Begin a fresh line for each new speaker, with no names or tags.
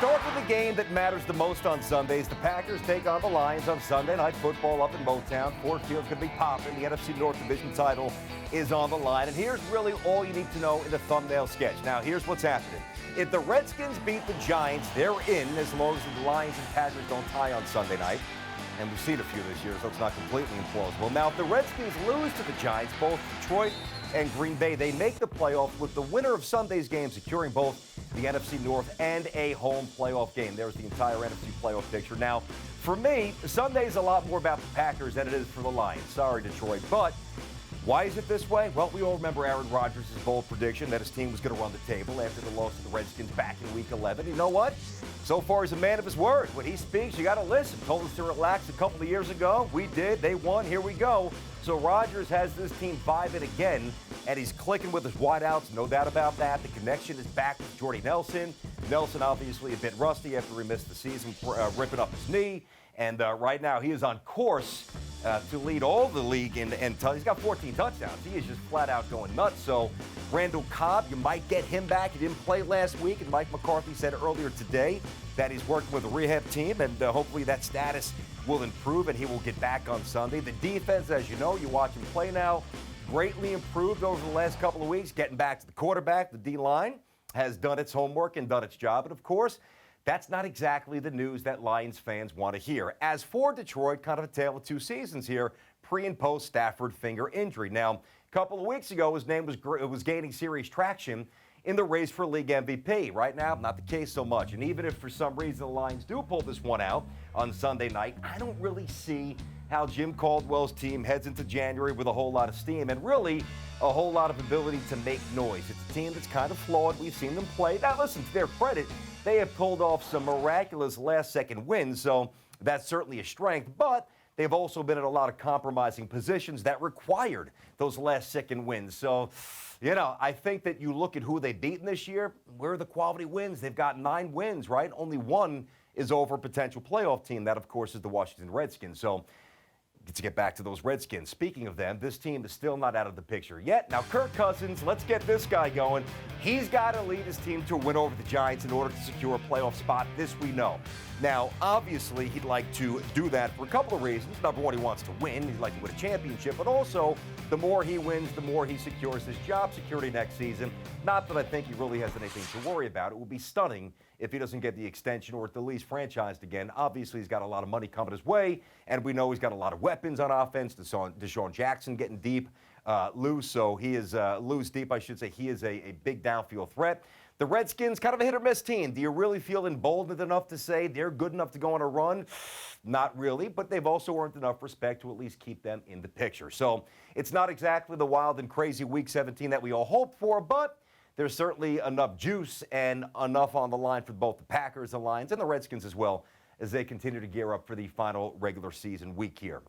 start with the game that matters the most on Sundays. The Packers take on the Lions on Sunday Night Football up in Motown. Ford Field's going to be popping. The NFC North Division title is on the line. And here's really all you need to know in the thumbnail sketch. Now, here's what's happening. If the Redskins beat the Giants, they're in as long as the Lions and Packers don't tie on Sunday night. And we've seen a few this year, so it's not completely implausible. Now, if the Redskins lose to the Giants, both Detroit and Green Bay, they make the playoffs with the winner of Sunday's game securing both the NFC North and a home playoff game. There's the entire NFC playoff picture. Now, for me, Sunday's a lot more about the Packers than it is for the Lions. Sorry, Detroit. But why is it this way? Well, we all remember Aaron Rodgers' bold prediction that his team was going to run the table after the loss to the Redskins back in Week 11. You know what? So far, he's a man of his word. When he speaks, you got to listen. Told us to relax a couple of years ago. We did. They won. Here we go. So Rodgers has this team vibing again, and he's clicking with his wideouts. No doubt about that. The connection is back with Jordy Nelson. Nelson obviously a bit rusty after he missed the season, ripping up his knee. And right now he is on course to lead all the league he's got 14 touchdowns. He is just flat out going nuts. So Randall Cobb, you might get him back. He didn't play last week, and Mike McCarthy said earlier today that he's working with a rehab team, and hopefully that status will improve and he will get back on Sunday. The defense, as you know, you watch him play now, greatly improved over the last couple of weeks, getting back to the quarterback. The D-line has done its homework and done its job. And, of course, that's not exactly the news that Lions fans want to hear. As for Detroit, kind of a tale of two seasons here, pre- and post-Stafford finger injury. Now, a couple of weeks ago, his name was gaining serious traction in the race for league MVP. Right now, not the case so much. And even if for some reason the Lions do pull this one out on Sunday night, I don't really see how Jim Caldwell's team heads into January with a whole lot of steam and really a whole lot of ability to make noise. It's a team that's kind of flawed. We've seen them play. Now, listen, to their credit, they have pulled off some miraculous last-second wins, so that's certainly a strength. But they've also been in a lot of compromising positions that required those last-second wins. So, you know, I think that you look at who they've beaten this year, where are the quality wins? They've got 9 wins, right? Only one is over a potential playoff team. That, of course, is the Washington Redskins. So, to get back to those Redskins, speaking of them, this team is still not out of the picture yet. Now, Kirk Cousins, let's get this guy going. He's got to lead his team to a win over the Giants in order to secure a playoff spot. This we know. Now, obviously, he'd like to do that for a couple of reasons. Number one, he wants to win. He'd like to win a championship. But also, the more he wins, the more he secures his job security next season. Not that I think he really has anything to worry about. It would be stunning if he doesn't get the extension or at the least franchised again. Obviously, he's got a lot of money coming his way, and we know he's got a lot of weapons on offense. Deshaun Jackson getting deep, loose. So he is loose deep, I should say. He is a big downfield threat. The Redskins, kind of a hit-or-miss team. Do you really feel emboldened enough to say they're good enough to go on a run? Not really, but they've also earned enough respect to at least keep them in the picture. So it's not exactly the wild and crazy Week 17 that we all hoped for, but there's certainly enough juice and enough on the line for both the Packers, the Lions, and the Redskins as well as they continue to gear up for the final regular season week here.